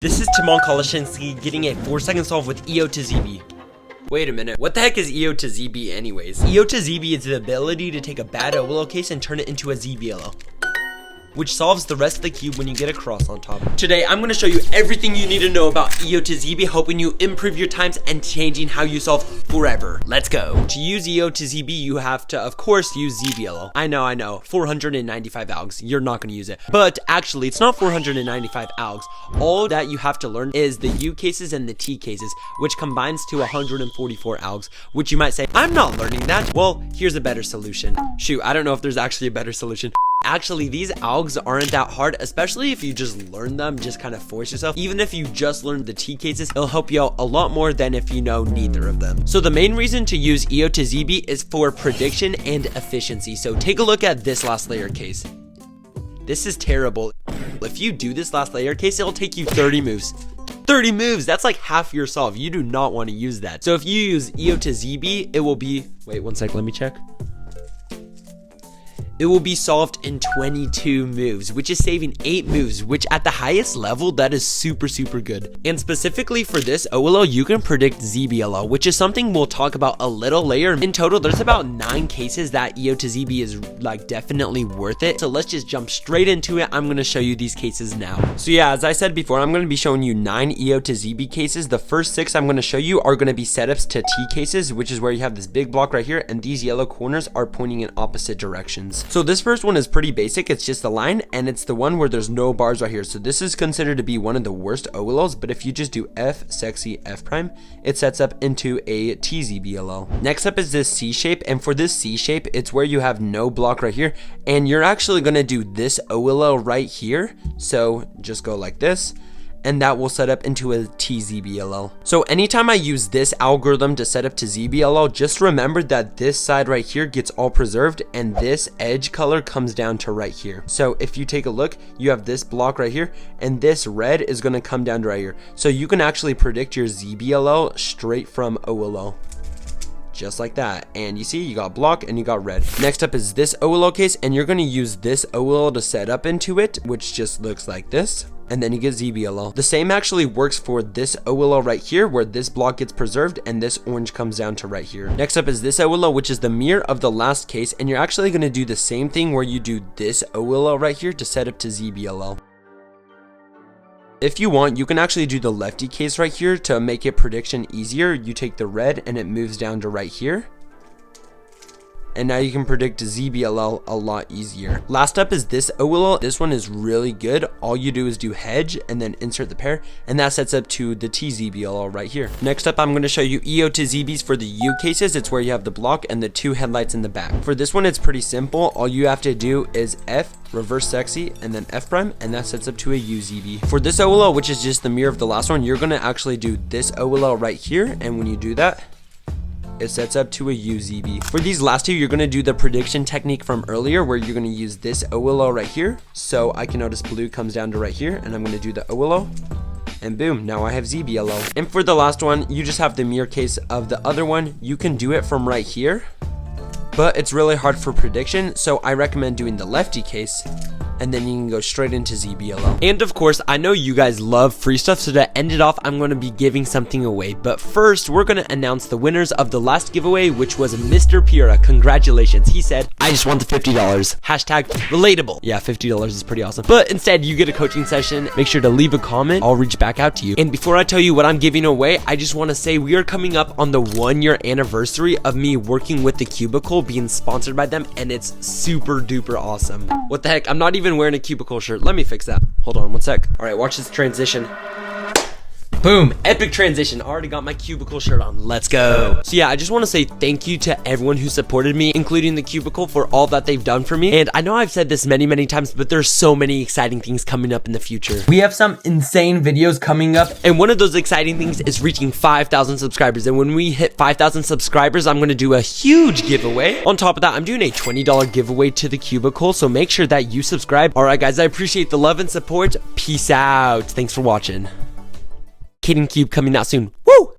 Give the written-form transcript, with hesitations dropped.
This is Tymon Kolaśinski getting a 4-second solve with EO to ZB. Wait a minute, what the heck is EO to ZB anyways? EO to ZB is the ability to take a bad OLO case and turn it into a ZBLO, which solves the rest of the cube when you get a cross on top. Today, I'm going to show you everything you need to know about EO to ZB, helping you improve your times and changing how you solve forever. Let's go. To use EO to ZB, you have to, of course, use ZBLO. I know, 495 algs. You're not going to use it. But actually, it's not 495 algs. All that you have to learn is the U cases and the T cases, which combines to 144 algs, which you might say, I'm not learning that. Well, here's a better solution. Shoot, I don't know if there's actually a better solution. Actually, these algs aren't that hard, especially if you just learn them, just kind of force yourself. Even if you just learned the T cases, it'll help you out a lot more than if you know neither of them. So the main reason to use EO to ZB is for prediction and efficiency. So take a look at this last layer case. This is terrible. If you do this last layer case, it'll take you 30 moves. 30 moves, that's like half your solve. You do not want to use that. So if you use EO to ZB, it will be, wait one sec, let me check. It will be solved in 22 moves, which is saving 8 moves, which at the highest level, that is super good. And specifically for this OLO, you can predict ZBLO, which is something we'll talk about a little later. In total, there's about 9 cases that EO to ZB is like definitely worth it. So let's just jump straight into it. I'm going to show you these cases now. So yeah, as I said before, I'm going to be showing you 9 EO to ZB cases. The first 6 I'm going to show you are going to be setups to T cases, which is where you have this big block right here, and these yellow corners are pointing in opposite directions. So this first one is pretty basic. It's just a line, and it's the one where there's no bars right here. So this is considered to be one of the worst OLOs, but if you just do F, sexy, F prime, it sets up into a TZBLO. Next up is this C shape, and for this C shape, it's where you have no block right here, and you're actually gonna do this OLO right here. So just go like this, and that will set up into a TZBLO. So anytime I use this algorithm to set up to ZBLO, just remember that this side right here gets all preserved and this edge color comes down to right here. So if you take a look, you have this block right here, and this red is gonna come down to right here. So you can actually predict your ZBLO straight from OLO. Just like that. And you see, you got block and you got red. Next up is this OLO case, and you're going to use this OLO to set up into it, which just looks like this. And then you get ZBLO. The same actually works for this OLO right here, where this block gets preserved and this orange comes down to right here. Next up is this OLO, which is the mirror of the last case, and you're actually going to do the same thing where you do this OLO right here to set up to ZBLO. If you want, you can actually do the lefty case right here to make it prediction easier. You take the red and it moves down to right here. And now you can predict ZBLO a lot easier. Last up is this OLO. This one is really good. All you do is do hedge and then insert the pair, and that sets up to the TZBLO right here. Next up, I'm going to show you EO to ZBs for the U cases. It's where you have the block and the 2 headlights in the back. For this one, it's pretty simple. All you have to do is F, reverse sexy, and then F prime, and that sets up to a UZB. For this OLO, which is just the mirror of the last one, you're going to actually do this OLO right here, and when you do that, it sets up to a UZB. For these last 2, you're going to do the prediction technique from earlier, where you're going to use this OLO right here. So I can notice blue comes down to right here, and I'm going to do the OLO, and boom, now I have ZBLO. And for the last one, you just have the mirror case of the other one. You can do it from right here, but it's really hard for prediction, so I recommend doing the lefty case, and then you can go straight into ZBLO. And of course, I know you guys love free stuff, so to end it off, I'm going to be giving something away. But first, we're going to announce the winners of the last giveaway, which was Mr. Pira. Congratulations. He said, I just want the $50. Hashtag relatable. Yeah, $50 is pretty awesome. But instead, you get a coaching session. Make sure to leave a comment. I'll reach back out to you. And before I tell you what I'm giving away, I just want to say we are coming up on the 1-year anniversary of me working with the Cubicle, being sponsored by them, and it's super duper awesome. What the heck? I'm not even wearing a Cubicle shirt. Let me fix that. Hold on one sec. All right, watch this transition. Boom, epic transition. Already got my Cubicle shirt on. Let's go. So yeah, I just want to say thank you to everyone who supported me, including the Cubicle, for all that they've done for me. And I know I've said this many times, but there's so many exciting things coming up in the future. We have some insane videos coming up, and one of those exciting things is reaching 5,000 subscribers. And when we hit 5,000 subscribers, I'm going to do a huge giveaway. On top of that, I'm doing a $20 giveaway to the Cubicle, so make sure that you subscribe. All right, guys, I appreciate the love and support. Peace out. Thanks for watching. Kid and Cube coming out soon.